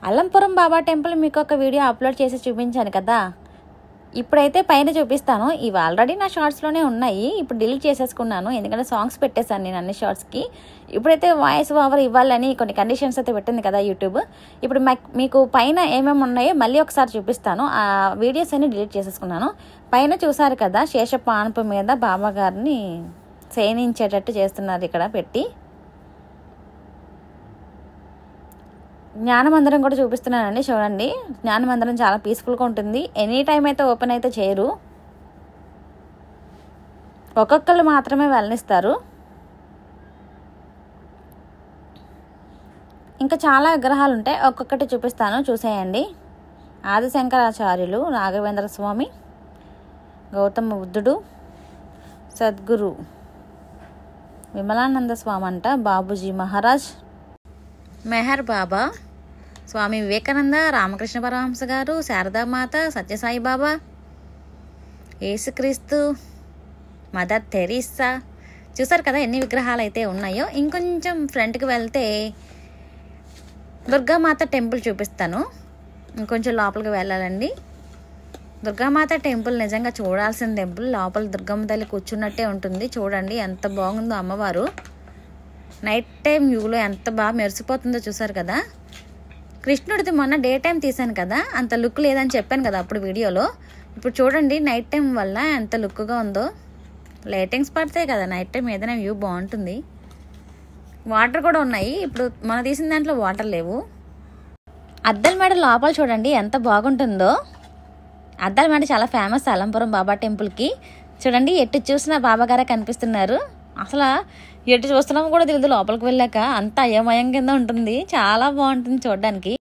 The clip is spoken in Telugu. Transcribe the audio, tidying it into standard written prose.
అల్లంపురం బాబా టెంపుల్ మీకు ఒక వీడియో అప్లోడ్ చేసి చూపించాను కదా. ఇప్పుడైతే పైన చూపిస్తాను. ఇవి ఆల్రెడీ నా షార్ట్స్లోనే ఉన్నాయి. ఇప్పుడు డిలీట్ చేసేసుకున్నాను, ఎందుకంటే సాంగ్స్ పెట్టేశాను నేను అన్ని షార్ట్స్కి. ఇప్పుడైతే వాయిస్ ఓవర్ ఇవ్వాలని కొన్ని కండిషన్స్ అయితే పెట్టింది కదా యూట్యూబ్. ఇప్పుడు మీకు పైన ఏమేమి ఉన్నాయో మళ్ళీ ఒకసారి చూపిస్తాను. ఆ వీడియోస్ అన్ని డిలీట్ చేసేసుకున్నాను. పైన చూసారు కదా, శేషపానుపు మీద బాబా గారిని శయనించేటట్టు చేస్తున్నారు ఇక్కడ పెట్టి. జ్ఞానమందిరం కూడా చూపిస్తున్నానండి, చూడండి. జ్ఞానమందిరం చాలా పీస్ఫుల్గా ఉంటుంది. ఎనీ టైం అయితే ఓపెన్ అయితే చేయరు, ఒక్కొక్కరు మాత్రమే వెళ్ళనిస్తారు. ఇంకా చాలా విగ్రహాలు ఉంటాయి, ఒక్కొక్కటి చూపిస్తాను, చూసేయండి. ఆదిశంకరాచార్యులు, రాఘవేంద్ర స్వామి, గౌతమ బుద్ధుడు, సద్గురు విమలానంద స్వామి అంట, బాబూజీ మహారాజ్, మెహర్ బాబా, స్వామి వివేకానంద, రామకృష్ణ పరమహంస గారు, శారదామాత, సత్యసాయి బాబా, యేసుక్రీస్తు, మదర్ తెరీసా. చూసారు కదా ఎన్ని విగ్రహాలు అయితే ఉన్నాయో. ఇంకొంచెం ఫ్రంట్కి వెళ్తే దుర్గామాత టెంపుల్ చూపిస్తాను. ఇంకొంచెం లోపలికి వెళ్ళాలండి. దుర్గామాత టెంపుల్ నిజంగా చూడాల్సిన టెంపుల్. లోపల దుర్గమ్మ తల్లి కూర్చున్నట్టే ఉంటుంది. చూడండి ఎంత బాగుందో అమ్మవారు. నైట్ టైం వ్యూలో ఎంత బాగా మెరిసిపోతుందో చూసారు కదా. కృష్ణుడిది మొన్న డే టైం తీసాను కదా, అంత లుక్ లేదని చెప్పాను కదా అప్పుడు వీడియోలో. ఇప్పుడు చూడండి నైట్ టైం వల్ల ఎంత లుక్గా ఉందో. లైటింగ్స్ పడితే కదా నైట్ టైం ఏదైనా వ్యూ బాగుంటుంది. వాటర్ కూడా ఉన్నాయి. ఇప్పుడు మనం తీసిన దాంట్లో వాటర్ లేవు. అద్దల మేడ లోపల చూడండి ఎంత బాగుంటుందో. అద్దల మేడ చాలా ఫేమస్ అల్లంపురం బాబా టెంపుల్కి. చూడండి ఎటు చూసినా బాబా గారే కనిపిస్తున్నారు. అసలు ఎటు చూస్తున్నాము కూడా తెలియదు లోపలికి వెళ్ళాక. అంత అయోమయం కింద ఉంటుంది, చాలా బాగుంటుంది చూడడానికి.